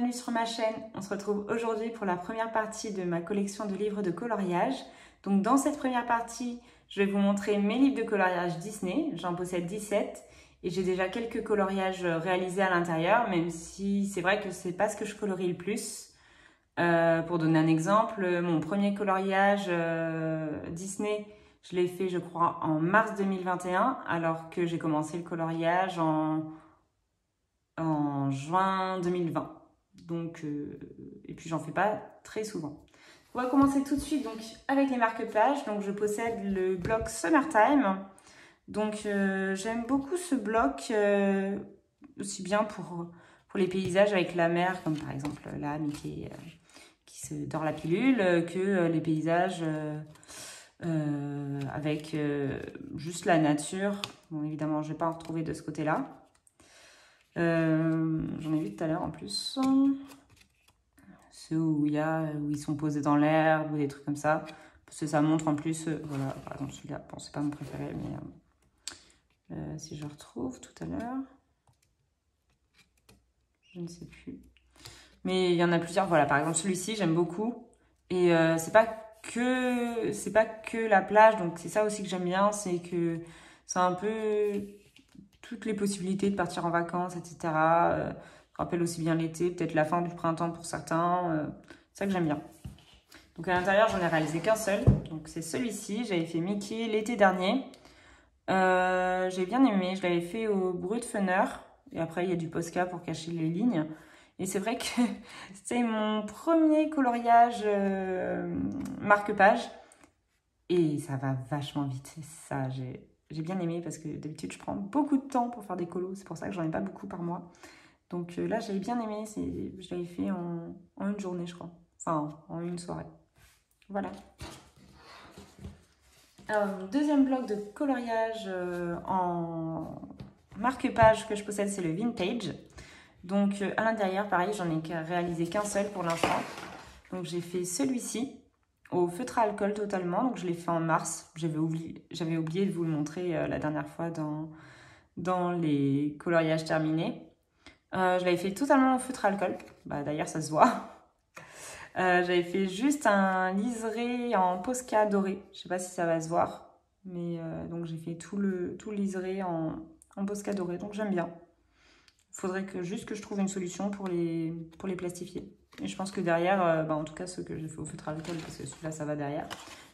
bienvenue sur ma chaîne. On se retrouve aujourd'hui pour la première partie de ma collection de livres de coloriage. Donc dans cette première partie, je vais vous montrer mes livres de coloriage Disney. J'en possède 17 et j'ai déjà quelques coloriages réalisés à l'intérieur, même si c'est vrai que c'est pas ce que je colorie le plus. Pour donner un exemple, mon premier coloriage Disney, je l'ai fait je crois en mars 2021, alors que j'ai commencé le coloriage en juin 2020. Donc, et puis j'en fais pas très souvent. On va commencer tout de suite donc avec les marque-pages. Donc je possède le bloc Summertime. Donc j'aime beaucoup ce bloc, aussi bien pour les paysages avec la mer, comme par exemple là, Mickey qui se dort la pilule, que les paysages avec juste la nature. Bon, évidemment, je ne vais pas en retrouver de ce côté-là. J'en ai vu tout à l'heure en plus. Ceux où ils sont posés dans l'herbe ou des trucs comme ça. Parce que ça montre en plus, voilà, par exemple celui-là, bon, c'est pas mon préféré, mais si je retrouve tout à l'heure, je ne sais plus. Mais il y en a plusieurs, voilà, par exemple celui-ci, j'aime beaucoup. Et c'est pas que la plage, donc c'est ça aussi que j'aime bien, c'est que c'est un peu toutes les possibilités de partir en vacances, etc. Je rappelle aussi bien l'été, peut-être la fin du printemps pour certains. C'est ça que j'aime bien. Donc à l'intérieur, j'en ai réalisé qu'un seul. Donc c'est celui-ci. J'avais fait Mickey l'été dernier. J'ai bien aimé. Je l'avais fait au brut funner. Et après, il y a du Posca pour cacher les lignes. Et c'est vrai que c'était mon premier coloriage marque-page. Et ça va vachement vite. Ça, j'ai bien aimé parce que d'habitude, je prends beaucoup de temps pour faire des colos. C'est pour ça que j'en ai pas beaucoup par mois. Donc là, j'avais bien aimé. Je l'avais fait en une journée, je crois. Enfin, en une soirée. Voilà. Alors, deuxième bloc de coloriage en marque-page que je possède, c'est le Vintage. Donc à l'intérieur, pareil, j'en ai réalisé qu'un seul pour l'instant. Donc j'ai fait celui-ci au feutre à alcool totalement. Donc je l'ai fait en mars. J'avais oublié de vous le montrer la dernière fois dans les coloriages terminés. Je l'avais fait totalement au feutre à alcool. Bah, d'ailleurs, ça se voit. J'avais fait juste un liseré en Posca doré. Je sais pas si ça va se voir. Mais donc j'ai fait tout le liseré en Posca doré. Donc j'aime bien. Il faudrait juste que je trouve une solution pour les plastifier. Et je pense que derrière, en tout cas ceux que j'ai fait au feutre à alcool, parce que celui-là ça va derrière.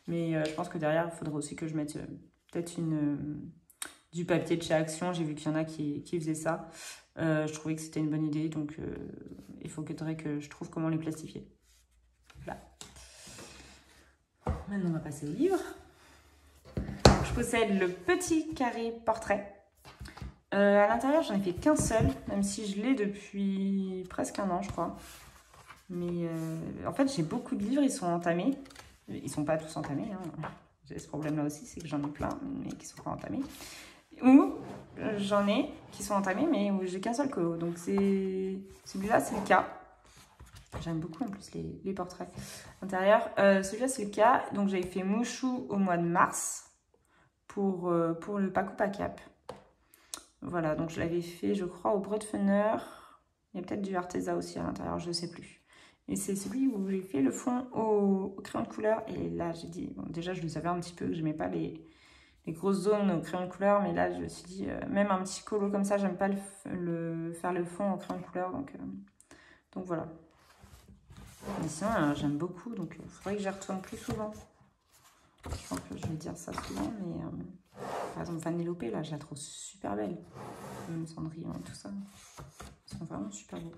Mais je pense que derrière, il faudrait aussi que je mette peut-être du papier de chez Action. J'ai vu qu'il y en a qui faisaient ça. Je trouvais que c'était une bonne idée. Donc il faudrait que je trouve comment les plastifier. Voilà. Maintenant on va passer au livre. Je possède le petit carré portrait. À l'intérieur, j'en ai fait qu'un seul, même si je l'ai depuis presque un an, je crois. Mais en fait, j'ai beaucoup de livres, ils sont entamés. Ils sont pas tous entamés. Hein. J'ai ce problème-là aussi, c'est que j'en ai plein, mais qui sont pas entamés. Ou j'en ai qui sont entamés, mais où j'ai qu'un seul colo. Donc celui-là, c'est le cas. J'aime beaucoup en plus les portraits intérieurs. Celui-là, c'est le cas. Donc j'avais fait Mouchou au mois de mars pour le Paco Pacap. Voilà, donc je l'avais fait, je crois, au Brut Funner. Il y a peut-être du Arteza aussi à l'intérieur, je ne sais plus. Et c'est celui où j'ai fait le fond au crayon de couleur. Et là, j'ai dit, bon, déjà, je le savais un petit peu que je n'aimais pas les grosses zones au crayon de couleur. Mais là, je me suis dit, même un petit colo comme ça, j'aime pas faire le fond au crayon de couleur. Donc voilà. Mais sinon, j'aime beaucoup. Donc, il faudrait que j'y retourne plus souvent. Je pense que je vais dire ça souvent, mais par exemple, Vanellope, là, je la trouve super belle. Cendrillon et tout ça. Ils sont vraiment super beaux.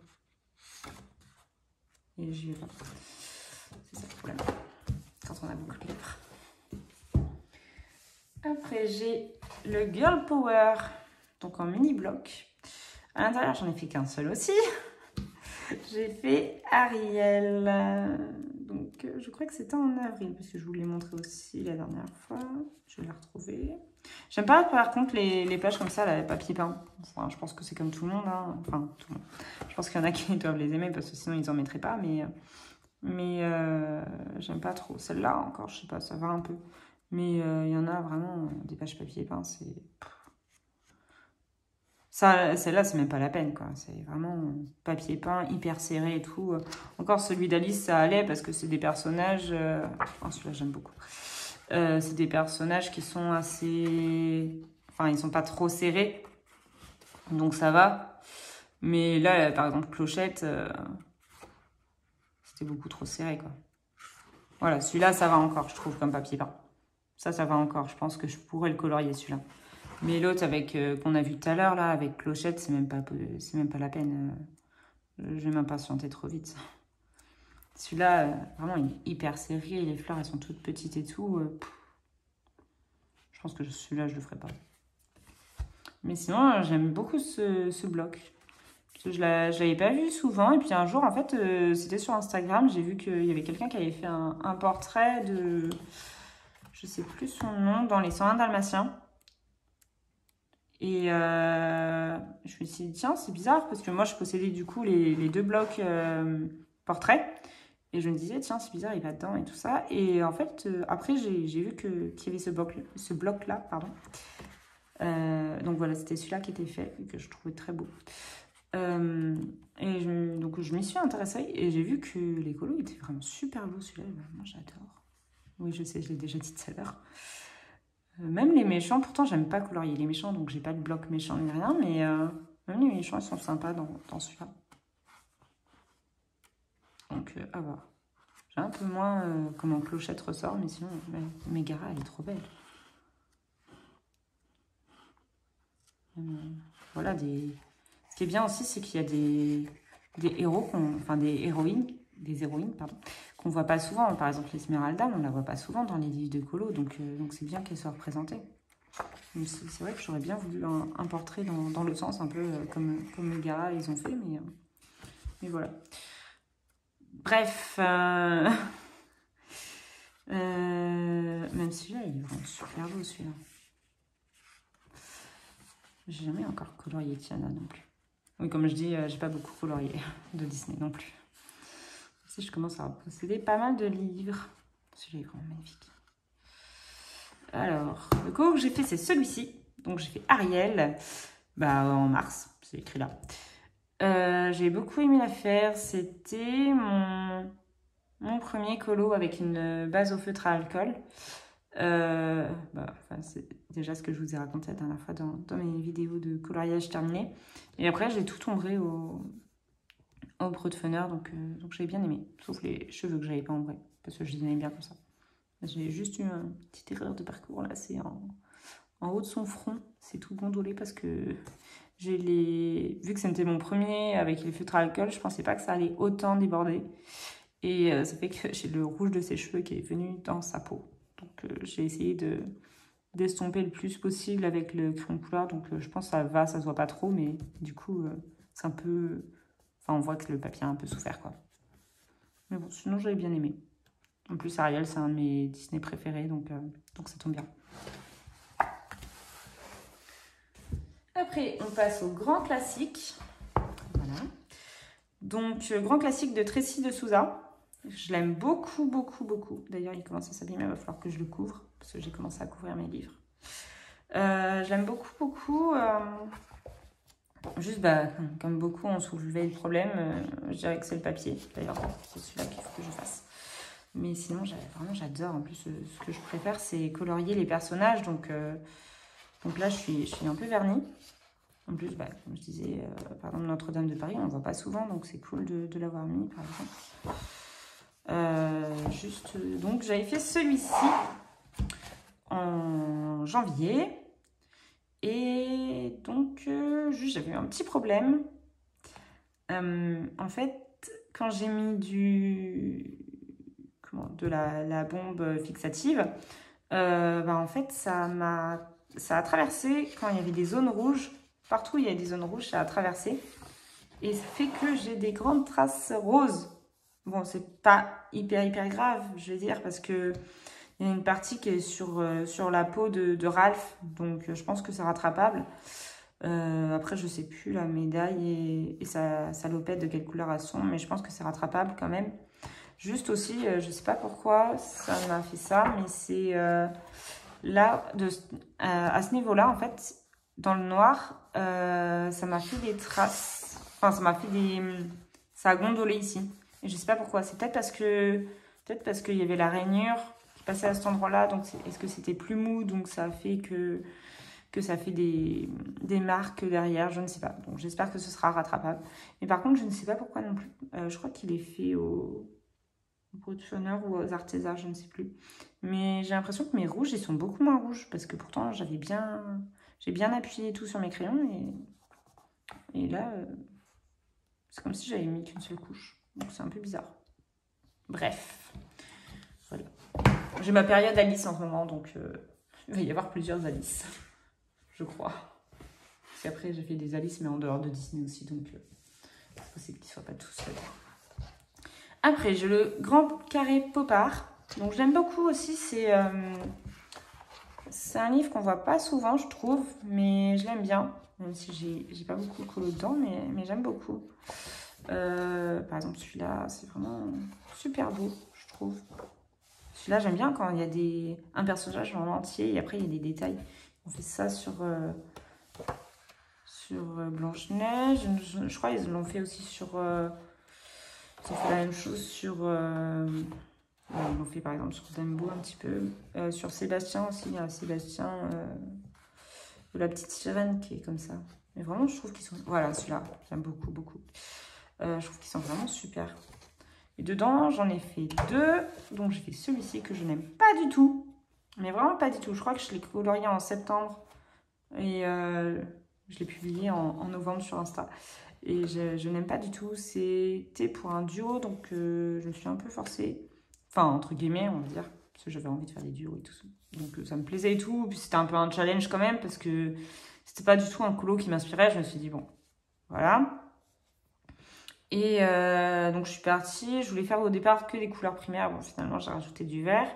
Et j'y vais pas. C'est ça le problème. Quand on a beaucoup de livres. Après, j'ai le Girl Power. Donc en mini bloc. À l'intérieur, j'en ai fait qu'un seul aussi. J'ai fait Ariel. Donc je crois que c'était en avril. Parce que je vous l'ai montré aussi la dernière fois. Je vais la retrouver. J'aime pas par contre les pages comme ça, là, papier peint. Enfin, je pense que c'est comme tout le monde. Hein. Enfin, tout le monde. Je pense qu'il y en a qui doivent les aimer parce que sinon ils en mettraient pas. Mais j'aime pas trop. Celle-là encore, je sais pas, ça va un peu. Mais il y en a vraiment des pages papier peint, Ça, celle-là, c'est même pas la peine, quoi. C'est vraiment papier peint, hyper serré et tout. Encore celui d'Alice, ça allait parce que c'est des personnages... Oh, celui-là, j'aime beaucoup. C'est des personnages qui sont assez... Enfin, ils sont pas trop serrés. Donc, ça va. Mais là, par exemple, Clochette, c'était beaucoup trop serré, quoi. Voilà, celui-là, ça va encore, je trouve, comme papier peint. Ça va encore. Je pense que je pourrais le colorier, celui-là. Mais l'autre avec qu'on a vu tout à l'heure, là, avec Clochette, c'est même pas la peine. Je vais m'impatienter trop vite. Celui-là, vraiment, il est hyper serré. Les fleurs, elles sont toutes petites et tout. Je pense que celui-là, je le ferai pas. Mais sinon, j'aime beaucoup ce bloc. Parce que je l'avais pas vu souvent. Et puis un jour, en fait, c'était sur Instagram. J'ai vu qu'il y avait quelqu'un qui avait fait un portrait de... Je sais plus son nom, dans les 101 Dalmatiens. Et je me suis dit, tiens, c'est bizarre, parce que moi, je possédais du coup les deux blocs portraits. Et je me disais, tiens, c'est bizarre, il va dedans et tout ça. Et en fait, après, j'ai vu qu'il y avait ce bloc-là, pardon. Donc voilà, c'était celui-là qui était fait, et que je trouvais très beau. Donc je m'y suis intéressée, et j'ai vu que les colos étaient vraiment super beaux, celui-là. Moi, j'adore. Oui, je sais, je l'ai déjà dit tout à l'heure. Même les méchants, pourtant j'aime pas colorier les méchants, donc j'ai pas de bloc méchant ni rien, mais même les méchants ils sont sympas dans celui-là. Donc à voir. J'ai un peu moins comment Clochette ressort, mais sinon Megara elle est trop belle. Voilà, ce qui est bien aussi, c'est qu'il y a des héros, enfin des héroïnes, pardon, qu'on voit pas souvent. Par exemple, l'Esmeralda, on la voit pas souvent dans les livres de colo, donc c'est bien qu'elle soit représentée. C'est vrai que j'aurais bien voulu un portrait dans le sens un peu comme Megara ils ont fait, mais voilà. Bref, même celui-là, il est vraiment super beau, celui-là. J'ai jamais encore colorié Tiana non plus. Oui, comme je dis, j'ai pas beaucoup colorié de Disney non plus. Si je commence à posséder pas mal de livres. Celui-là est vraiment magnifique. Alors, le cours que j'ai fait, c'est celui-ci. Donc, j'ai fait Ariel en mars. C'est écrit là. J'ai beaucoup aimé l'affaire. C'était mon premier colo avec une base au feutre à alcool. C'est déjà ce que je vous ai raconté la dernière fois dans mes vidéos de coloriage terminé. Et après, j'ai tout ombré au Broadfunner, donc j'ai bien aimé. Sauf les cheveux que j'avais pas ombrés, parce que je les aimais bien comme ça. J'ai juste eu une petite erreur de parcours là, c'est en haut de son front, c'est tout gondolé parce que vu que c'était mon premier avec les feutres à alcool, je pensais pas que ça allait autant déborder. Et ça fait que j'ai le rouge de ses cheveux qui est venu dans sa peau. Donc j'ai essayé d'estomper le plus possible avec le crayon couleur. Donc je pense que ça se voit pas trop, mais du coup c'est un peu... Enfin on voit que le papier a un peu souffert quoi. Mais bon, sinon j'avais bien aimé. En plus Ariel c'est un de mes Disney préférés, donc ça tombe bien. Après on passe au grand classique. Voilà. Donc grand classique de Tracy de Souza. Je l'aime beaucoup, beaucoup, beaucoup. D'ailleurs, il commence à s'abîmer, il va falloir que je le couvre, parce que j'ai commencé à couvrir mes livres. Je l'aime beaucoup, beaucoup. Juste, comme beaucoup ont soulevé le problème, je dirais que c'est le papier. D'ailleurs, c'est celui-là qu'il faut que je fasse. Mais sinon, j'adore. En plus, ce que je préfère, c'est colorier les personnages. Donc là, je suis un peu vernie. En plus, comme je disais, par exemple, Notre-Dame de Paris, on ne voit pas souvent, donc c'est cool de l'avoir mis, par exemple. Donc j'avais fait celui-ci en janvier et donc j'avais eu un petit problème. En fait, quand j'ai mis de la bombe fixative, en fait ça a traversé quand il y avait des zones rouges. Partout où il y a des zones rouges, ça a traversé et ça fait que j'ai des grandes traces roses. Bon, c'est pas hyper grave, je vais dire, parce que il y a une partie qui est sur la peau de Ralph, donc je pense que c'est rattrapable. Après, je sais plus la médaille et sa salopette de quelle couleur elles sont, mais je pense que c'est rattrapable quand même. Juste aussi, je sais pas pourquoi ça m'a fait ça, mais c'est là, à ce niveau-là, en fait, dans le noir, ça m'a fait des traces. Enfin, ça m'a fait des... Ça a gondolé ici. Et je sais pas pourquoi. C'est peut-être parce que... Peut-être parce qu'il y avait la rainure qui passait à cet endroit-là. Donc, est-ce que c'était plus mou? Donc, ça a fait que ça fait des marques derrière. Je ne sais pas. Donc, j'espère que ce sera rattrapable. Mais par contre, je ne sais pas pourquoi non plus. Je crois qu'il est fait au Bruttoner ou aux Arteza, je ne sais plus. Mais j'ai l'impression que mes rouges, ils sont beaucoup moins rouges. Parce que pourtant, j'ai bien appuyé tout sur mes crayons. Et là, c'est comme si j'avais mis qu'une seule couche. Donc, c'est un peu bizarre. Bref. Voilà. J'ai ma période Alice en ce moment. Donc, il va y avoir plusieurs Alice. Je crois. Parce qu'après, j'ai fait des Alice, mais en dehors de Disney aussi. Donc, c'est possible qu'ils ne soient pas tous là. Après, j'ai le Grand Carré Popard. Donc, je l'aime beaucoup aussi. C'est un livre qu'on voit pas souvent, je trouve. Mais je l'aime bien. Même si j'ai pas beaucoup de colo dedans. Mais j'aime beaucoup. Par exemple, celui-là, c'est vraiment super beau, je trouve. Celui-là, j'aime bien quand il y a un personnage en entier et après, il y a des détails. On fait ça sur Blanche-Neige. Je crois qu'ils l'ont fait aussi sur... ils ont fait la même chose sur... ils l'ont fait par exemple sur Dumbo un petit peu. Sur Sébastien aussi. Il y a Sébastien de la petite sirène qui est comme ça. Mais vraiment, je trouve qu'ils sont... Voilà, celui-là, j'aime beaucoup, beaucoup. Je trouve qu'ils sont vraiment super. Et dedans, j'en ai fait 2. Donc, j'ai fait celui-ci que je n'aime pas du tout. Mais vraiment pas du tout. Je crois que je l'ai colorié en septembre. Et je l'ai publié en novembre sur Insta. Et je n'aime pas du tout. C'était pour un duo. Donc, je me suis un peu forcée. Enfin, entre guillemets, on va dire. Parce que j'avais envie de faire des duos et tout ça. Donc, ça me plaisait et tout. Puis, c'était un peu un challenge quand même. Parce que c'était pas du tout un colo qui m'inspirait. Je me suis dit, bon, voilà. Et donc je suis partie, je voulais faire au départ que des couleurs primaires, bon finalement j'ai rajouté du vert.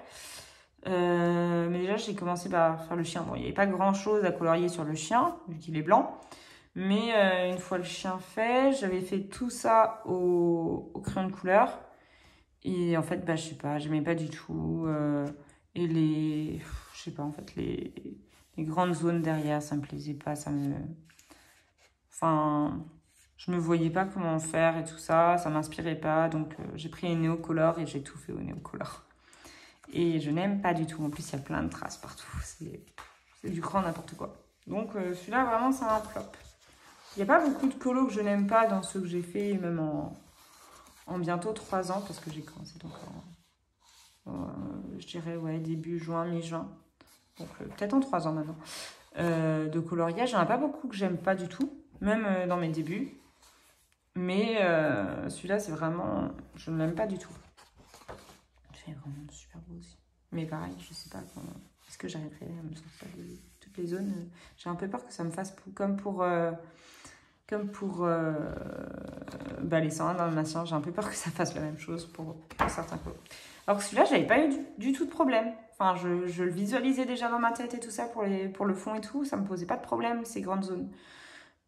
Mais déjà j'ai commencé par faire le chien, bon il n'y avait pas grand chose à colorier sur le chien, vu qu'il est blanc. Mais une fois le chien fait, j'avais fait tout ça au crayon de couleur. Et en fait, bah je sais pas, j'aimais pas du tout. Et je sais pas en fait, les grandes zones derrière, ça me plaisait pas, Enfin... Je me voyais pas comment faire et tout ça, ça m'inspirait pas. Donc, j'ai pris une néocolore et j'ai tout fait au néocolore. Et je n'aime pas du tout. En plus, il y a plein de traces partout. C'est du grand n'importe quoi. Donc, celui-là, vraiment, c'est un flop. Il n'y a pas beaucoup de colos que je n'aime pas dans ceux que j'ai fait, même en bientôt 3 ans, parce que j'ai commencé donc je dirais, ouais, début juin, mi-juin. Donc, peut-être en 3 ans maintenant. De coloriage, il n'y en a pas beaucoup que j'aime pas du tout, même dans mes débuts. Mais celui-là, c'est vraiment... Je ne l'aime pas du tout. C'est vraiment super beau aussi. Mais pareil, je sais pas comment... Est-ce que j'arriverai à me sortir de toutes les zones? J'ai un peu peur que ça me fasse comme pour les 101 dalmatiens. J'ai un peu peur que ça fasse la même chose pour certains colos. Alors que celui-là, j'avais pas eu du tout de problème. Enfin, je le visualisais déjà dans ma tête et tout ça pour le fond et tout. Ça me posait pas de problème, ces grandes zones.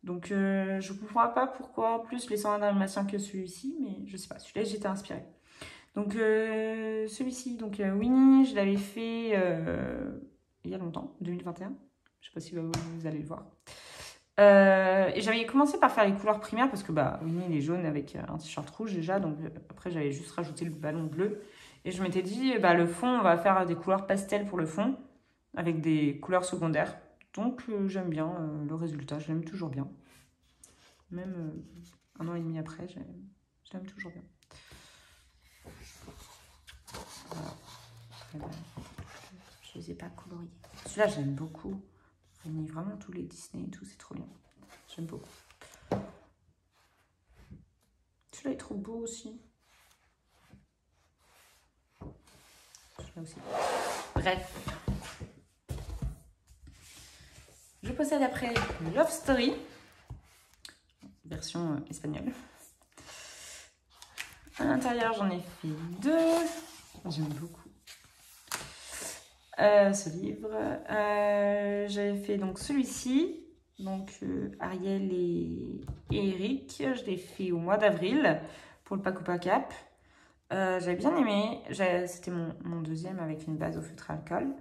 Donc, je ne comprends pas pourquoi plus les 101 dalmatiens que celui-ci, mais je sais pas, celui-là, j'étais inspirée. Donc, celui-ci, donc Winnie, je l'avais fait il y a longtemps, 2021. Je sais pas si vous allez le voir. Et j'avais commencé par faire les couleurs primaires parce que Winnie, il est jaune avec un t-shirt rouge déjà. Donc, après, j'avais juste rajouté le ballon bleu. Et je m'étais dit, le fond, on va faire des couleurs pastel pour le fond avec des couleurs secondaires. Donc, j'aime bien le résultat, je l'aime toujours bien. Même 1 an et demi après, je l'aime toujours bien. Voilà. Je ne les ai pas coloriés. Celui-là, j'aime beaucoup. On y vraiment tous les Disney et tout, c'est trop bien. J'aime beaucoup. Celui-là est trop beau aussi. Celui-là aussi. Bref. Je possède après Love Story, version espagnole. À l'intérieur, j'en ai fait 2. J'aime beaucoup ce livre. J'avais fait donc celui-ci, donc Ariel et Eric. Je l'ai fait au mois d'avril pour le Pacopa Cap. J'avais bien aimé. C'était mon deuxième avec une base au feutre alcool.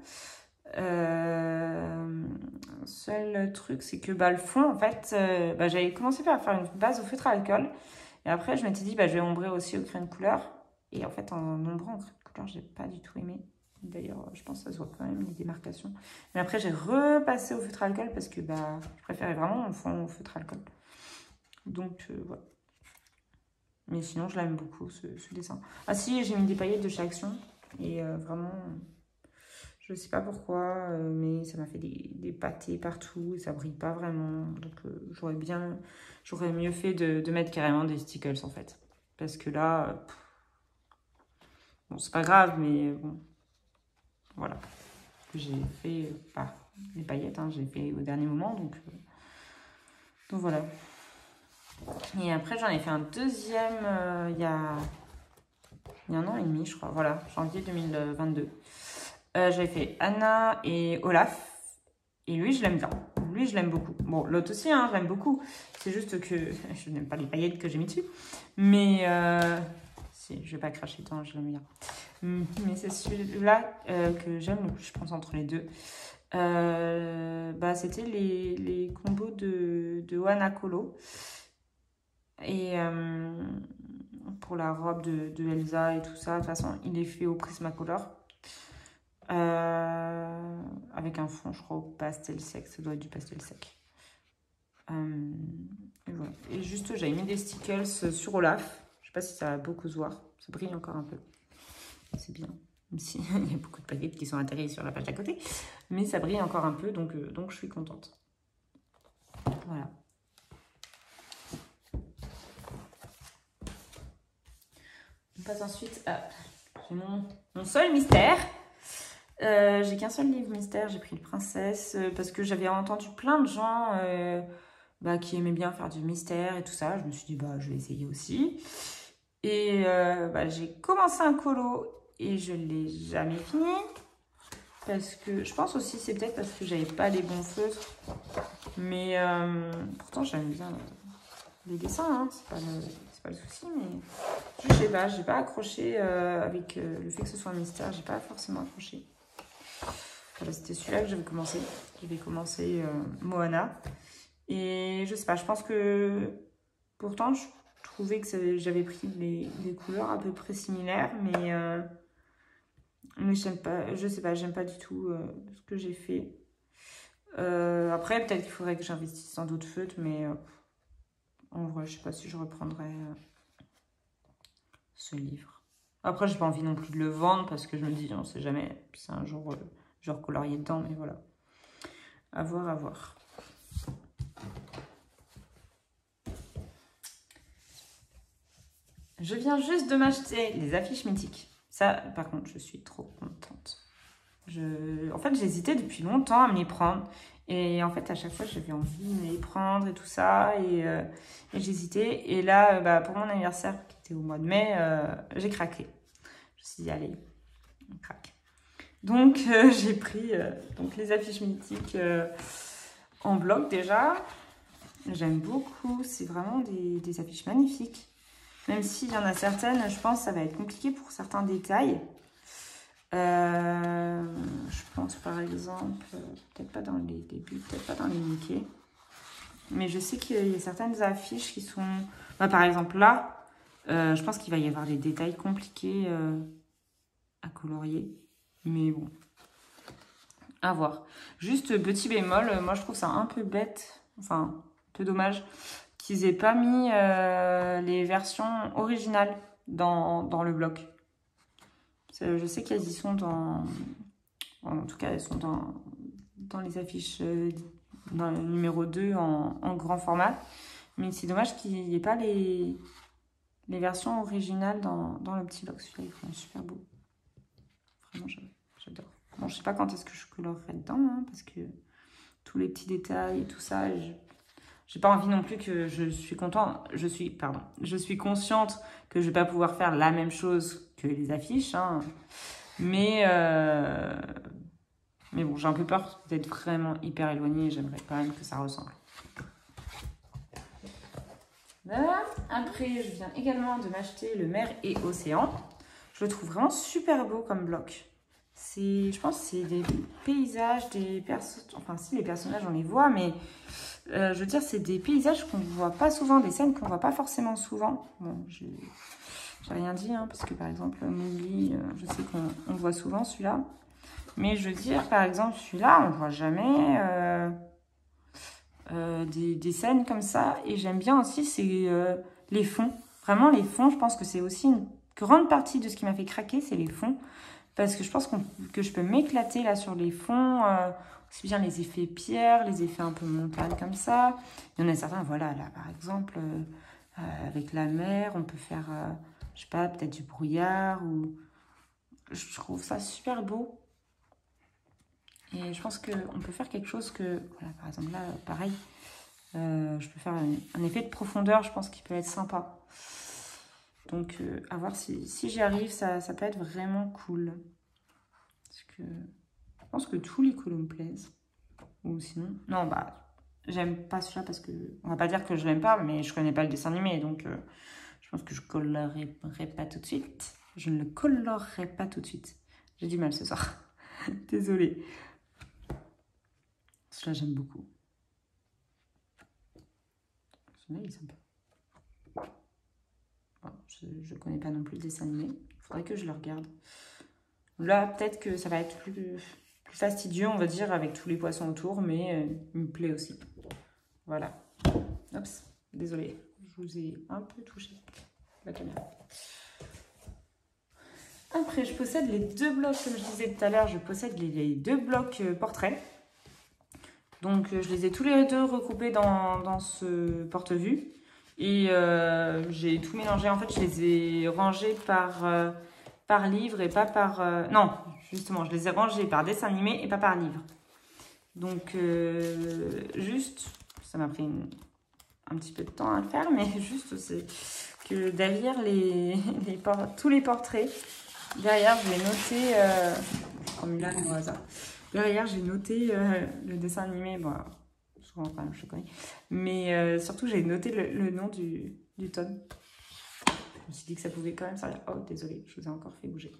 Seul truc, c'est que le fond, en fait, j'avais commencé par faire une base au feutre à alcool. Et après, je m'étais dit, je vais ombrer aussi au crayon de couleur. Et en fait, en ombrant au crayon de couleur, j'ai pas du tout aimé. D'ailleurs, je pense que ça se voit quand même, les démarcations. Mais après, j'ai repassé au feutre à alcool parce que je préférais vraiment le fond au feutre à alcool. Donc, voilà. Mais sinon, je l'aime beaucoup, ce dessin. Ah si, j'ai mis des paillettes de chez Action. Et vraiment, je sais pas pourquoi, mais ça m'a fait des pâtés partout. Et ça brille pas vraiment. Donc, j'aurais mieux fait de mettre carrément des stickers, en fait. Parce que là, bon, c'est pas grave, mais bon, voilà. J'ai fait, les paillettes, hein, j'ai fait au dernier moment, donc voilà. Et après, j'en ai fait un deuxième il y a 1 an et demi, je crois. Voilà, janvier 2022. J'avais fait Anna et Olaf. Et lui, je l'aime bien. Lui, je l'aime beaucoup. Bon, l'autre aussi, hein, je l'aime beaucoup. C'est juste que je n'aime pas les paillettes que j'ai mis dessus. Mais si, je vais pas cracher tant, je l'aime bien. Mais c'est celui-là que j'aime le plus, je pense, entre les deux. C'était les combos de Oana Colo. Et pour la robe de Elsa et tout ça, de toute façon, il est fait au Prismacolor. Avec un fond, je crois, au pastel sec. Ça doit être du pastel sec. Et voilà. Et juste, j'avais mis des stickers sur Olaf. Je sais pas si ça va beaucoup se voir. Ça brille encore un peu. C'est bien. Même si il y a beaucoup de paillettes qui sont atterries sur la page d'à côté. Mais ça brille encore un peu, donc je suis contente. Voilà. On passe ensuite à mon seul mystère. J'ai qu'un seul livre mystère, j'ai pris le Princesse, parce que j'avais entendu plein de gens qui aimaient bien faire du mystère et tout ça. Je me suis dit, je vais essayer aussi. Et j'ai commencé un colo et je ne l'ai jamais fini. Parce que je pense aussi, c'est peut-être parce que j'avais pas les bons feutres. Mais pourtant, j'aime bien les dessins, hein, c'est pas le souci. Mais je sais pas, j'ai pas accroché avec le fait que ce soit un mystère, j'ai pas forcément accroché. Voilà, c'était celui-là que j'avais commencé. J'avais commencé Moana. Et je sais pas, je pense que pourtant, je trouvais que j'avais pris les couleurs à peu près similaires, mais j'aime pas, je sais pas, j'aime pas du tout ce que j'ai fait. Après, peut-être qu'il faudrait que j'investisse dans d'autres feutres, mais en vrai, je sais pas si je reprendrai ce livre. Après, j'ai pas envie non plus de le vendre parce que je me dis, on sait jamais, puis c'est un jour, je vais recolorier dedans, mais voilà. À voir, à voir. Je viens juste de m'acheter les affiches mythiques. Ça, par contre, je suis trop contente. En fait, j'hésitais depuis longtemps à me les prendre. Et en fait, à chaque fois, j'avais envie de me les prendre et tout ça. Et j'hésitais. Et là, pour mon anniversaire, qui était au mois de mai, j'ai craqué. Je me suis dit, allez, on craque. Donc, j'ai pris les affiches mythiques en bloc déjà. J'aime beaucoup. C'est vraiment des affiches magnifiques. Même s'il y en a certaines, je pense que ça va être compliqué pour certains détails. Je pense par exemple, peut-être pas dans les débuts, peut-être pas dans les Mickey. Mais je sais qu'il y a certaines affiches qui sont... par exemple là, je pense qu'il va y avoir des détails compliqués à colorier. Mais bon, à voir. Juste petit bémol, moi je trouve ça un peu bête, enfin un peu dommage, qu'ils aient pas mis les versions originales dans le bloc. Je sais qu'elles y sont en tout cas, elles sont dans les affiches, dans le numéro 2 en grand format. Mais c'est dommage qu'il n'y ait pas les versions originales dans le petit box. Celui-là, ils font super beau. Vraiment, j'adore. Bon, je sais pas quand est-ce que je colorerai dedans, hein, parce que tous les petits détails et tout ça, j'ai pas envie non plus que je suis consciente que je vais pas pouvoir faire la même chose que les affiches, hein. Mais bon, j'ai un peu peur d'être vraiment hyper éloignée. J'aimerais quand même que ça ressemble. Voilà. Après, je viens également de m'acheter le Mer et Océan. Je le trouve vraiment super beau comme bloc. Je pense que c'est des paysages, des personnages. Enfin, si, les personnages, on les voit, mais je veux dire, c'est des paysages qu'on ne voit pas souvent, des scènes qu'on ne voit pas forcément souvent. Bon, j'ai rien dit, hein, parce que par exemple, Mowgli, je sais qu'on le voit souvent celui-là. Mais je veux dire, par exemple, celui-là, on ne voit jamais des scènes comme ça. Et j'aime bien aussi, c'est les fonds. Vraiment, les fonds, je pense que c'est aussi une grande partie de ce qui m'a fait craquer, c'est les fonds. Parce que je pense que je peux m'éclater là sur les fonds, aussi bien les effets pierre, les effets un peu montagne comme ça. Il y en a certains, voilà, là par exemple, avec la mer, on peut faire, je sais pas, peut-être du brouillard ou... Je trouve ça super beau. Et je pense qu'on peut faire quelque chose que, voilà, par exemple là, pareil, je peux faire un effet de profondeur, je pense qu'il peut être sympa. Donc, à voir si j'y arrive, ça peut être vraiment cool. Parce que je pense que tous les colos me plaisent. Ou sinon... Non, bah, j'aime pas celui-là parce que... On va pas dire que je l'aime pas, mais je connais pas le dessin animé. Donc, je pense que je colorerai pas tout de suite. Je ne le colorerai pas tout de suite. J'ai du mal ce soir. Désolée. Celui-là, j'aime beaucoup. Celui-là, il est sympa. Bon, je connais pas non plus le dessin animé. Il faudrait que je le regarde. Là, peut-être que ça va être plus fastidieux, on va dire, avec tous les poissons autour, mais il me plaît aussi. Voilà. Oups, désolée. Je vous ai un peu touché la caméra. Après, je possède les deux blocs, comme je disais tout à l'heure, je possède les deux blocs portraits. Donc, je les ai tous les deux regroupés dans ce porte-vue. Et j'ai tout mélangé. En fait, je les ai rangés par livre et pas par... non, justement, je les ai rangés par dessin animé et pas par livre. Donc, juste, ça m'a pris un petit peu de temps à le faire, mais juste, c'est que derrière tous les portraits, derrière, je vais noter... je prends Mulan au hasard. Derrière, j'ai noté le dessin animé, bon, souvent, enfin, je connais, mais surtout, j'ai noté le nom du tome. Je me suis dit que ça pouvait quand même servir. Oh, désolée, je vous ai encore fait bouger.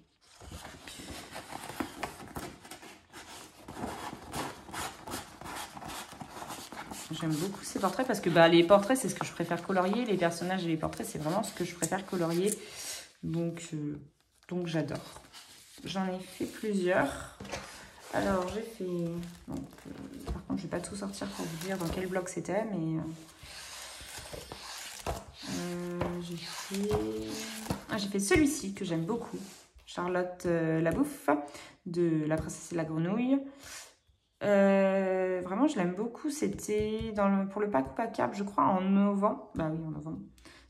J'aime beaucoup ces portraits parce que bah, les portraits, c'est ce que je préfère colorier. Les personnages et les portraits, c'est vraiment ce que je préfère colorier. Donc j'adore. J'en ai fait plusieurs. Alors, j'ai fait... Donc, par contre, je ne vais pas tout sortir pour vous dire dans quel bloc c'était, mais... j'ai fait celui-ci que j'aime beaucoup. Charlotte la Bouffe, de La Princesse et la Grenouille. Vraiment, je l'aime beaucoup. C'était pour le pack Pacap, je crois, en novembre. Bah oui, en novembre.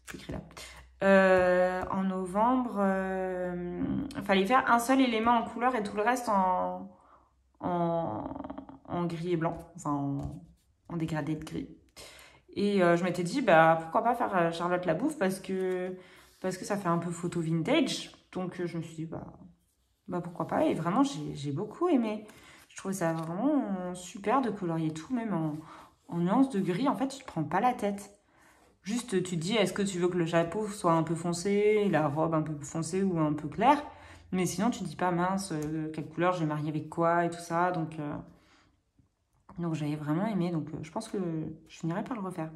C'est écrit là. En novembre, il fallait faire un seul élément en couleur et tout le reste en gris et blanc. Enfin, en dégradé de gris. Et je m'étais dit, bah, pourquoi pas faire Charlotte la Bouffe parce que ça fait un peu photo vintage. Donc, je me suis dit, bah pourquoi pas. Et vraiment, j'ai beaucoup aimé. Je trouvais ça vraiment super de colorier tout, même en nuances de gris. En fait, tu ne te prends pas la tête. Juste, tu te dis, est-ce que tu veux que le chapeau soit un peu foncé, la robe un peu foncée ou un peu claire? Mais sinon, tu te dis pas, mince, quelle couleur je vais marier avec quoi et tout ça. Donc j'avais vraiment aimé. Donc, je pense que je finirai par le refaire.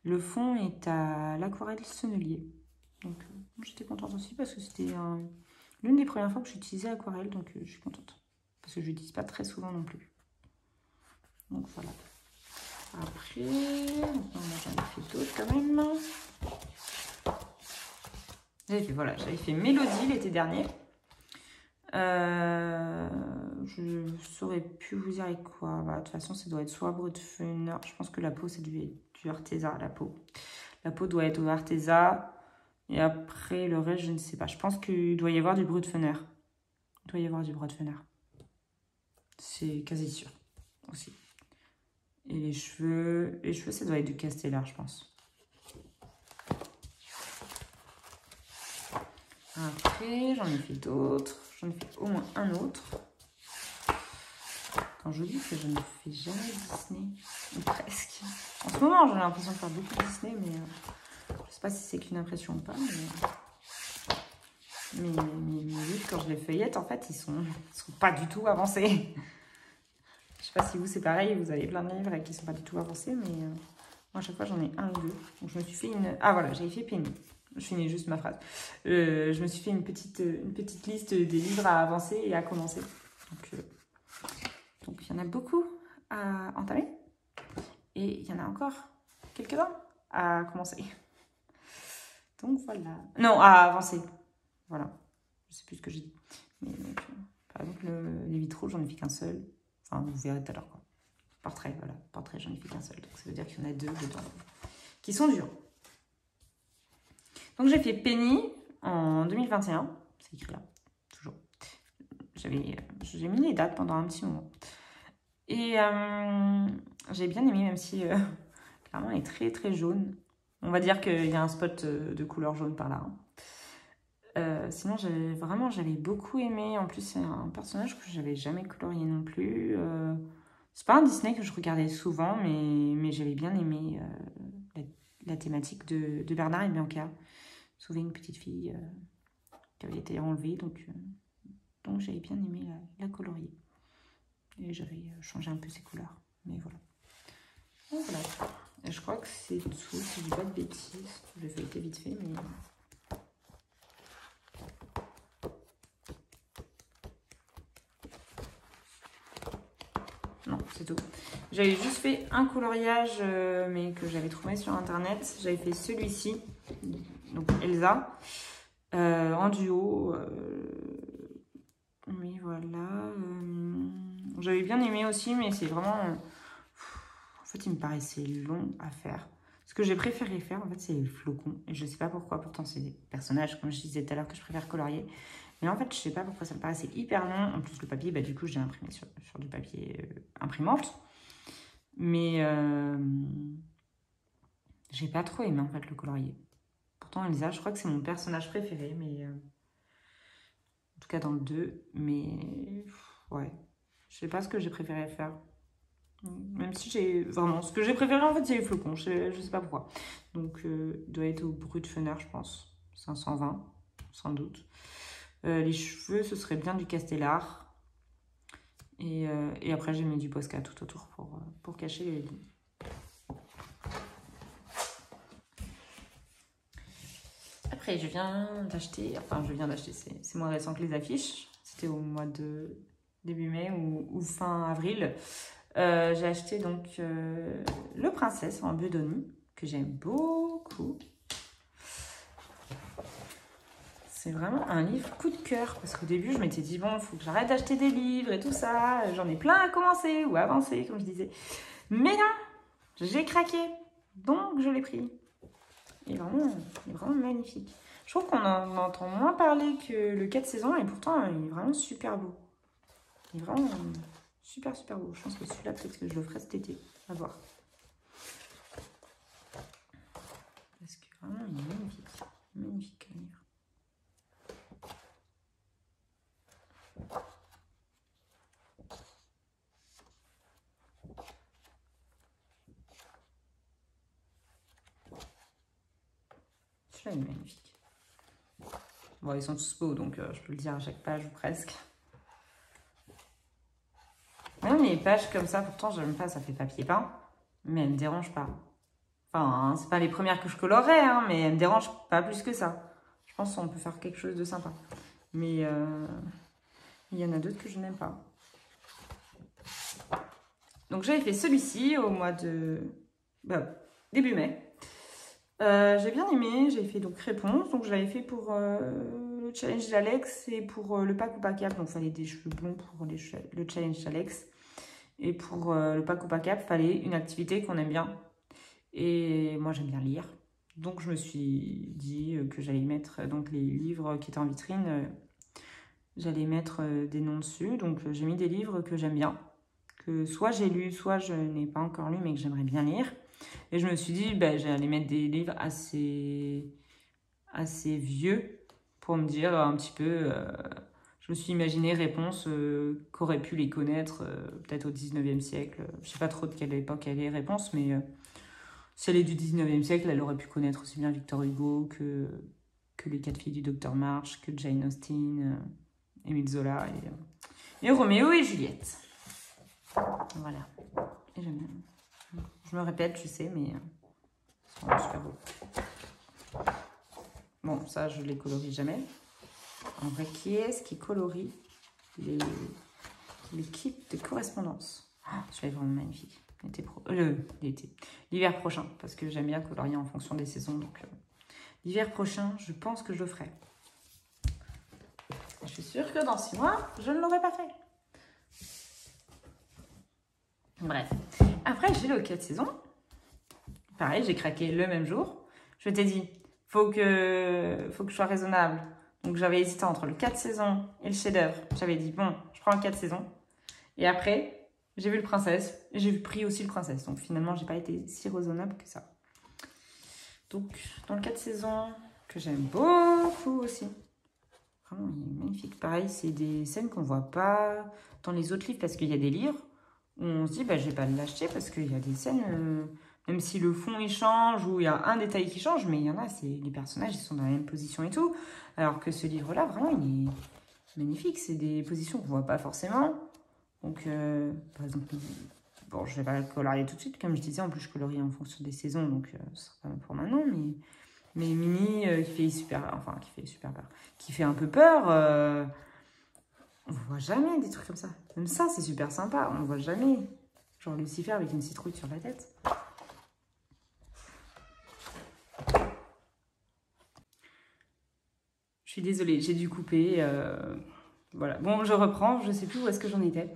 Le fond est à l'aquarelle Sennelier. Donc, j'étais contente aussi parce que c'était l'une des premières fois que j'utilisais aquarelle. Donc, je suis contente. Parce que je l'utilise pas très souvent non plus. Donc, voilà. Après, j'en ai fait d'autres quand même. J'avais fait Mélodie l'été dernier. Je saurais plus vous dire avec quoi. Bah, de toute façon, ça doit être soit Brutfuner. Je pense que la peau, c'est du Arteza, la peau. La peau doit être au Arteza. Et après, le reste, je ne sais pas. Je pense qu'il doit y avoir du Brutfuner. Il doit y avoir du Brutfuner. C'est quasi sûr aussi. Et les cheveux, ça doit être du Castellar, je pense. Après, j'en ai fait d'autres. J'en ai fait au moins un autre. Quand je dis que je ne fais jamais Disney, ou presque. En ce moment, j'ai l'impression de faire beaucoup de Disney, mais je ne sais pas si c'est qu'une impression ou pas. Mais oui, quand je les feuillette, en fait, ils sont pas du tout avancés. Je sais pas si vous, c'est pareil, vous avez plein de livres et qui sont pas du tout avancés, mais moi, à chaque fois, j'en ai un ou deux. Donc, je me suis fait une... Ah, voilà, j'avais fait Penny. Je finis juste ma phrase. Je me suis fait une petite liste des livres à avancer et à commencer. Donc, il y en a beaucoup à entamer. Et il y en a encore quelques-uns à commencer. Donc, voilà. Non, à avancer. Voilà. Je sais plus ce que j'ai dit. Mais, donc, par exemple, les vitraux, j'en ai fait qu'un seul. Enfin, vous verrez tout à l'heure, quoi. Portrait, voilà. Portrait, j'en ai fait qu'un seul. Donc, ça veut dire qu'il y en a deux dedans qui sont durs. Donc, j'ai fait Penny en 2021. C'est écrit là, toujours. J'ai mis les dates pendant un petit moment. Et j'ai bien aimé, même si clairement, elle est très, très jaune. On va dire qu'il y a un spot de couleur jaune par là. Sinon, j'avais beaucoup aimé. En plus, c'est un personnage que j'avais jamais colorié non plus. C'est pas un Disney que je regardais souvent, mais j'avais bien aimé la thématique de Bernard et Bianca. Sauver une petite fille qui avait été enlevée, donc j'avais bien aimé la colorier. Et j'avais changé un peu ses couleurs, mais voilà. Donc voilà. Et je crois que c'est tout, si je dis pas de bêtises. Je l'ai feuilleté vite fait, mais... Non, c'est tout. J'avais juste fait un coloriage, mais que j'avais trouvé sur internet. J'avais fait celui-ci, donc Elsa, en duo. Mais voilà. J'avais bien aimé aussi, mais c'est vraiment... En fait, il me paraissait long à faire. Ce que j'ai préféré faire, en fait, c'est les flocons. Et je sais pas pourquoi, pourtant, c'est des personnages, comme je disais tout à l'heure, que je préfère colorier. Mais en fait, je sais pas pourquoi ça me paraissait hyper long. En plus, le papier, bah, du coup, je l'ai imprimé sur du papier imprimante. Mais j'ai pas trop aimé, en fait, le colorier. Pourtant, Elsa, je crois que c'est mon personnage préféré, mais... en tout cas, dans le 2. Mais... ouais. Je sais pas ce que j'ai préféré faire. Même si j'ai vraiment... Ce que j'ai préféré, en fait, c'est les flocons. Je sais pas pourquoi. Donc, doit être au brut Fener, je pense. 520, sans doute. Les cheveux, ce serait bien du Castellar. Et après, j'ai mis du Posca tout autour pour cacher les lignes. Après, je viens d'acheter... Enfin, c'est moins récent que les affiches. C'était au mois de début mai ou fin avril. J'ai acheté donc Le Princesse en Bedonie, que j'aime beaucoup. C'est vraiment un livre coup de cœur, parce qu'au début, je m'étais dit, bon, il faut que j'arrête d'acheter des livres et tout ça. J'en ai plein à commencer ou à avancer, comme je disais. Mais non, j'ai craqué, donc je l'ai pris. Il est vraiment magnifique. Je trouve qu'on en entend moins parler que le 4 saisons, et pourtant, il est vraiment super beau. Il est vraiment... super, super beau. Je pense que celui-là, peut-être que je le ferai cet été. À voir. Parce que vraiment, il est magnifique. Magnifique livre. Celui-là, il est magnifique. Bon, ils sont tous beaux, donc je peux le dire à chaque page ou presque. Même les pages comme ça, pourtant, j'aime pas, ça fait papier peint, mais elles me dérangent pas. Enfin, hein, c'est pas les premières que je colorerais, hein, mais elles me dérangent pas plus que ça. Je pense qu'on peut faire quelque chose de sympa. Mais il y en a d'autres que je n'aime pas. Donc, j'avais fait celui-ci au mois de... début mai. J'ai bien aimé, j'ai fait donc réponse. Donc, je l'avais fait pour le challenge d'Alex et pour le pack ou pas cap. Donc, il fallait des cheveux blonds pour le challenge d'Alex. Et pour le pack ou pas cap, il fallait une activité qu'on aime bien. Et moi, j'aime bien lire. Donc, je me suis dit que j'allais mettre donc, les livres qui étaient en vitrine. J'allais mettre des noms dessus. Donc, j'ai mis des livres que j'aime bien. Que soit j'ai lu, soit je n'ai pas encore lu, mais que j'aimerais bien lire. Et je me suis dit, j'allais mettre des livres assez vieux pour me dire un petit peu... je me suis imaginé Réponse qu'aurait pu les connaître peut-être au 19e siècle. Je ne sais pas trop de quelle époque elle est Réponse, mais si elle est du 19e siècle, elle aurait pu connaître aussi bien Victor Hugo que les 4 filles du Docteur March, que Jane Austen. Émile Zola et Roméo et Juliette. Voilà. Et j'aime bien. Je me répète, je sais, mais c'est vraiment super beau. Bon, ça, je les colorie jamais. En vrai, qui est-ce qui colorie les kits de correspondance? Celui-là est vraiment magnifique. L'hiver prochain, parce que j'aime bien colorier en fonction des saisons. Donc, l'hiver prochain, je pense que je le ferai. Je suis sûre que dans 6 mois, je ne l'aurai pas fait. Bref. Après, j'ai le 4 saisons. Pareil, j'ai craqué le même jour. Je t'ai dit, faut que je sois raisonnable. Donc, j'avais hésité entre le 4 saisons et le chef-d'œuvre. J'avais dit, bon, je prends le 4 saisons. Et après, j'ai vu le princesse. Et j'ai pris aussi le princesse. Donc, finalement, j'ai pas été si raisonnable que ça. Donc, dans le 4 saisons, que j'aime beaucoup aussi. Vraiment, il est magnifique. Pareil, c'est des scènes qu'on voit pas dans les autres livres. Parce qu'il y a des livres où on se dit, bah, je vais pas l'acheter parce qu'il y a des scènes... Même si le fond il change ou il y a un détail qui change, mais il y en a, les personnages ils sont dans la même position et tout. Alors que ce livre-là, vraiment, il est magnifique. C'est des positions qu'on ne voit pas forcément. Donc, par exemple, bon, je ne vais pas le colorier tout de suite. Comme je disais, en plus, je colorie en fonction des saisons, donc ce sera pas pour maintenant. Mais Minnie, qui fait super peur, qui fait un peu peur, on ne voit jamais des trucs comme ça. Même ça, c'est super sympa. On ne voit jamais. Genre Lucifer avec une citrouille sur la tête. Je suis désolée, j'ai dû couper. Voilà. Bon, je reprends. Je ne sais plus où est-ce que j'en étais.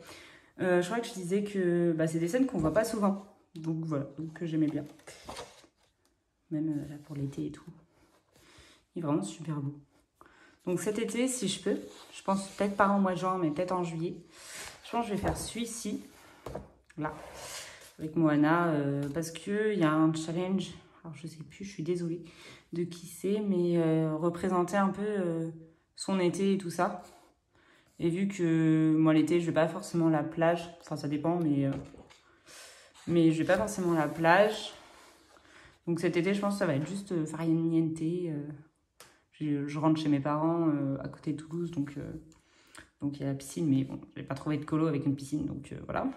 Je crois que je disais que bah, c'est des scènes qu'on ne voit pas souvent. Donc voilà, donc j'aimais bien. Même là pour l'été et tout. Il est vraiment super beau. Donc cet été, si je peux, je pense peut-être pas en mois de juin, mais peut-être en juillet. Je pense que je vais faire celui-ci. Là. Avec Moana. Parce qu'il y a un challenge. Alors je sais plus, je suis désolée de qui c'est, mais représenter un peu son été et tout ça. Et vu que moi l'été, je vais pas forcément à la plage, enfin ça dépend, mais je vais pas forcément à la plage. Donc cet été, je pense que ça va être juste farniente. Je rentre chez mes parents à côté de Toulouse, donc il y a la piscine, mais bon, je n'ai pas trouvé de colo avec une piscine, donc voilà.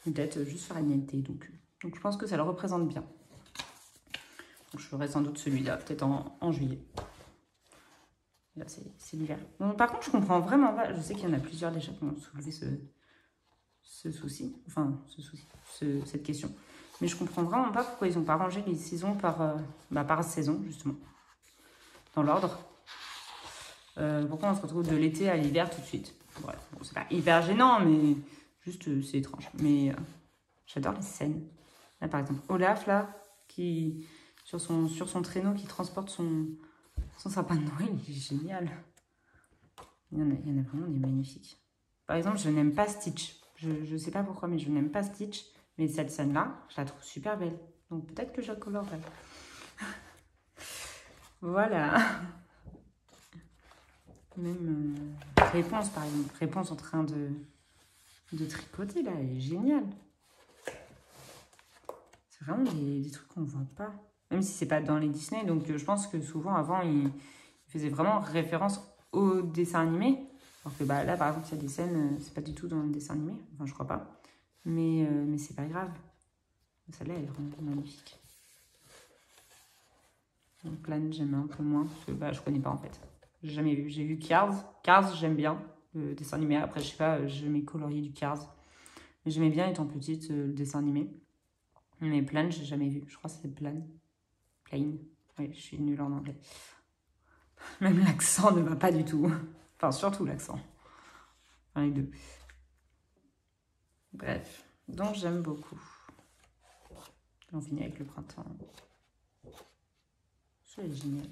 Peut-être juste farniente, donc je pense que ça le représente bien. Donc je ferai sans doute celui-là, peut-être en juillet. Là, c'est l'hiver. Par contre, je comprends vraiment pas. Je sais qu'il y en a plusieurs déjà qui ont soulevé ce souci. Enfin, cette question. Mais je comprends vraiment pas pourquoi ils n'ont pas rangé les saisons par saison, justement. Dans l'ordre. Pourquoi on se retrouve de l'été à l'hiver tout de suite. Voilà. Bon, c'est pas hyper gênant, mais juste, c'est étrange. Mais j'adore les scènes. Là, par exemple, Olaf, là, qui, sur son traîneau, qui transporte son sapin de Noël, il est génial. Il y en a vraiment des magnifiques. Par exemple, je n'aime pas Stitch. Je ne sais pas pourquoi, mais je n'aime pas Stitch. Mais cette scène-là, je la trouve super belle. Donc peut-être que je la colorerai. Voilà. Même Réponse, par exemple. Réponse en train de tricoter, là, elle est géniale. C'est vraiment des trucs qu'on ne voit pas. Même si c'est pas dans les Disney. Donc je pense que souvent, avant, ils faisaient vraiment référence au dessin animé. Alors que bah, là, par exemple, il y a des scènes, c'est pas du tout dans le dessin animé. Enfin, je crois pas. Mais c'est pas grave. Celle-là, elle est vraiment magnifique. Donc Plan, j'aime un peu moins. Parce que bah, je connais pas, en fait. J'ai jamais vu. J'ai vu Cars. Cars, j'aime bien. Le dessin animé. Après, je sais pas, j'aimais colorier du Cars. Mais j'aimais bien, étant petite, le dessin animé. Mais Plan, j'ai jamais vu. Je crois que c'est Plan. Plain. Oui, je suis nulle en anglais. Même l'accent ne va pas du tout. Enfin, surtout l'accent. Enfin, les deux. Bref. Donc, j'aime beaucoup. On finit avec le printemps. C'est génial.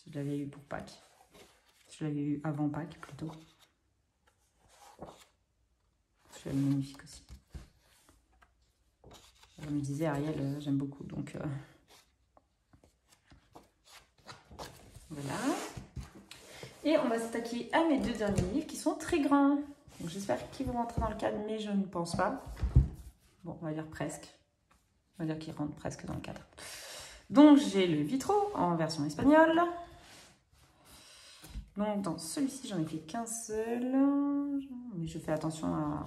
Je l'avais eu pour Pâques. Je l'avais eu avant Pâques, plutôt. C'est magnifique aussi. Je me disais, Ariel, j'aime beaucoup. Donc, voilà. Et on va s'attaquer à mes deux derniers livres qui sont très grands. Donc j'espère qu'ils vont rentrer dans le cadre, mais je ne pense pas. Bon, on va dire presque. On va dire qu'ils rentrent presque dans le cadre. Donc j'ai le Vitro en version espagnole. Donc dans celui-ci, j'en ai fait qu'un seul. Mais je fais attention à...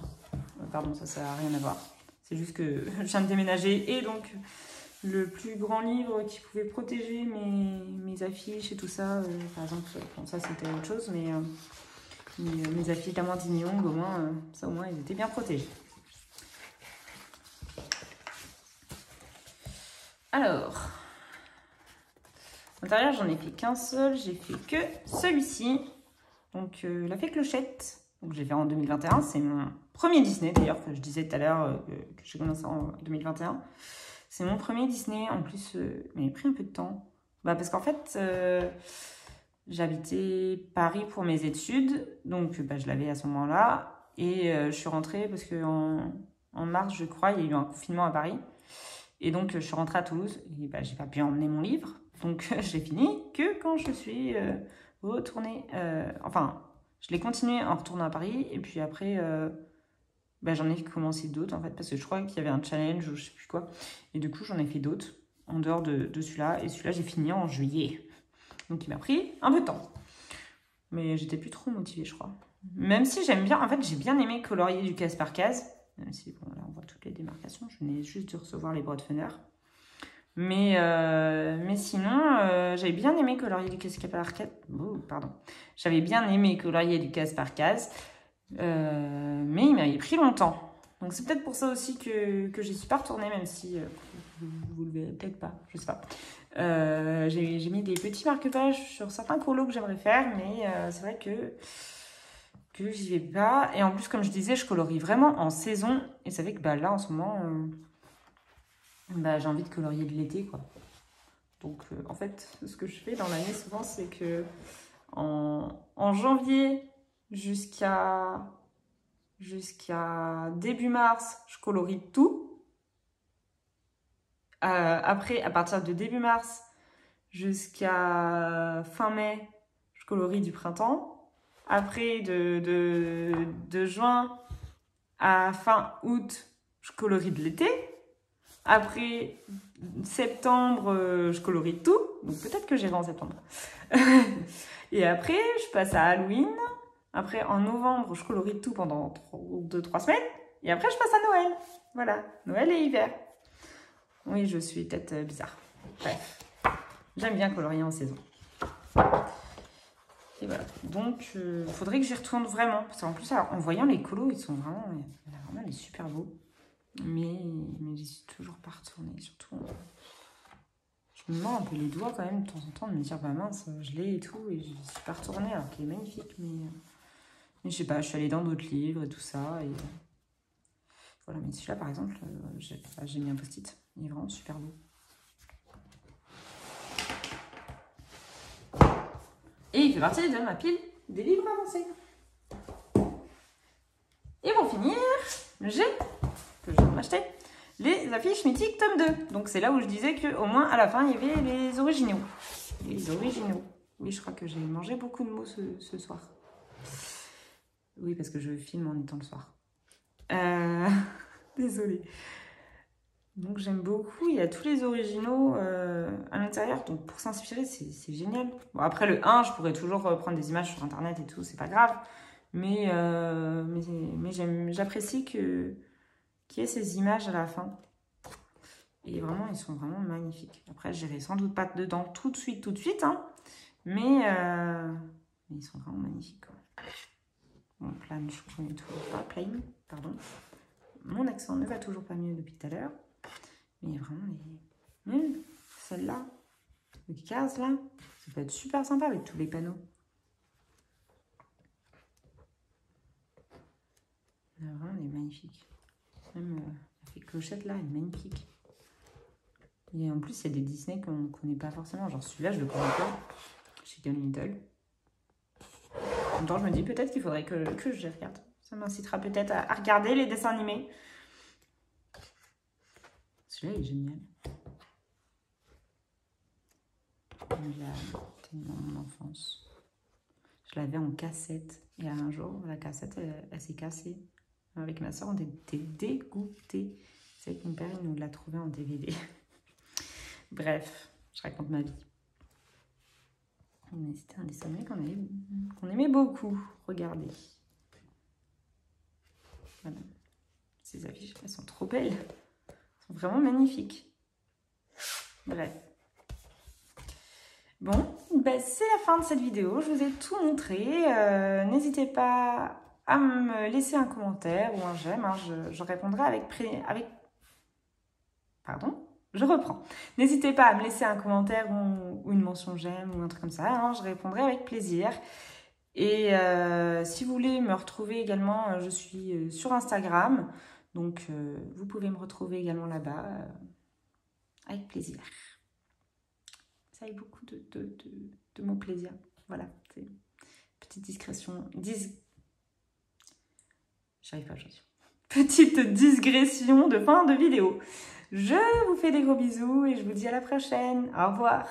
Pardon, ça n'a rien à voir. C'est juste que je viens de déménager et donc le plus grand livre qui pouvait protéger mes affiches et tout ça, par exemple, bon, ça c'était autre chose, mais mes affiches d'Amandine Young, au moins, ça au moins, ils étaient bien protégés. Alors, à l'intérieur, j'en ai fait qu'un seul, j'ai fait que celui-ci. Donc, La Fée Clochette. Donc, j'ai fait en 2021. C'est mon premier Disney, d'ailleurs, que je disais tout à l'heure, que j'ai commencé en 2021. C'est mon premier Disney. En plus, mais il a pris un peu de temps. Bah, parce qu'en fait, j'habitais Paris pour mes études. Donc, bah, je l'avais à ce moment-là. Et je suis rentrée parce qu'en mars, je crois, il y a eu un confinement à Paris. Et donc, je suis rentrée à Toulouse et bah, j'ai pas pu emmener mon livre. Donc, je l'ai fini que quand je suis retournée. Enfin, je l'ai continué en retournant à Paris. Et puis après, bah, j'en ai commencé d'autres en fait. Parce que je crois qu'il y avait un challenge ou je sais plus quoi. Et du coup, j'en ai fait d'autres en dehors de celui-là. Et celui-là, j'ai fini en juillet. Donc, il m'a pris un peu de temps. Mais j'étais plus trop motivée, je crois. Même si j'aime bien. En fait, j'ai bien aimé colorier du case par case. Même si, bon, là, on voit toutes les démarcations. Je venais juste de recevoir les Broadfunner. Mais sinon, j'avais bien aimé colorier du case par case. Oh, pardon. J'avais bien aimé colorier du case par case. Mais il m'avait pris longtemps. Donc, c'est peut-être pour ça aussi que j'y suis pas retournée, même si vous le verrez peut-être pas. Je sais pas. J'ai mis des petits marque-pages sur certains colos que j'aimerais faire. Mais c'est vrai que j'y vais pas. Et en plus, comme je disais, je colorie vraiment en saison. Et ça fait que bah, là, en ce moment, bah, j'ai envie de colorier de l'été, quoi. Donc, en fait, ce que je fais dans l'année, souvent, c'est que en janvier jusqu'à début mars, je colorie tout. Après, à partir de début mars jusqu'à fin mai, je colorie du printemps. Après, de juin à fin août, je colorie de l'été. Après, septembre, je colorie tout. Donc, peut-être que j'irai en septembre. Et après, je passe à Halloween. Après, en novembre, je colorie tout pendant 2-3 semaines. Et après, je passe à Noël. Voilà, Noël et hiver. Oui, je suis peut-être bizarre. Bref, j'aime bien colorier en saison. Et voilà, donc il faudrait que j'y retourne vraiment. Parce qu'en plus, alors, en voyant les colos, ils sont vraiment, il est super beau. Mais j'y suis toujours pas retournée. Surtout, je me mords un peu les doigts quand même de temps en temps de me dire, bah mince, je l'ai et tout. Et j'y suis pas retournée alors qu'il est magnifique. Mais je sais pas, je suis allée dans d'autres livres et tout ça. Et voilà, mais celui-là par exemple, j'ai mis un post-it. Il est vraiment super beau. Et il fait partie de ma pile des livres avancés. Et pour finir, que je viens de m'acheter, les affiches mythiques tome 2. Donc c'est là où je disais qu'au moins à la fin, il y avait les originaux. Les originaux. Oui, je crois que j'ai mangé beaucoup de mots ce soir. Oui, parce que je filme en étant le soir. Désolée. Donc j'aime beaucoup, il y a tous les originaux à l'intérieur, donc pour s'inspirer, c'est génial. Bon, après le 1, je pourrais toujours prendre des images sur internet et tout, c'est pas grave. Mais j'apprécie qu'il y ait ces images à la fin. Et vraiment, ils sont vraiment magnifiques. Après, j'irai sans doute pas dedans tout de suite, hein. Mais ils sont vraiment magnifiques, quoi. Bon, Plan, je connais toujours pas. Plain, pardon. Mon accent ne va toujours pas mieux depuis tout à l'heure. Mais il y a vraiment les... Même celle-là, le case là, ça peut être super sympa avec tous les panneaux. Il y a vraiment des magnifiques. Même la Fée Clochette là, elle est magnifique. Et en plus, il y a des Disney qu'on ne connaît pas forcément. Genre celui-là, je le connais pas. Chicken Little. En même temps, je me dis peut-être qu'il faudrait que je les regarde. Ça m'incitera peut-être à regarder les dessins animés. Celui-là, il est génial. Il a tellement mon enfance. Je l'avais en cassette. Et un jour, la cassette, elle s'est cassée. Avec ma soeur, on était dégoûtés. C'est que mon père, il nous l'a trouvé en DVD. Bref, je raconte ma vie. Mais c'était un dessin animé qu'on aimait beaucoup. Regardez. Voilà. Ces affiches, elles sont trop belles. Elles sont vraiment magnifiques. Bref. Bon, ben c'est la fin de cette vidéo. Je vous ai tout montré. N'hésitez pas à me laisser un commentaire ou un j'aime. Hein. Je répondrai avec... Pardon, je reprends. N'hésitez pas à me laisser un commentaire ou une mention j'aime ou un truc comme ça. Hein. Je répondrai avec plaisir. Et si vous voulez me retrouver également, je suis sur Instagram. Donc, vous pouvez me retrouver également là-bas. Avec plaisir. Ça a eu beaucoup de mots plaisir. Voilà, c'est une petite discrétion. J'arrive pas aujourd'hui. Petite digression de fin de vidéo. Je vous fais des gros bisous et je vous dis à la prochaine. Au revoir.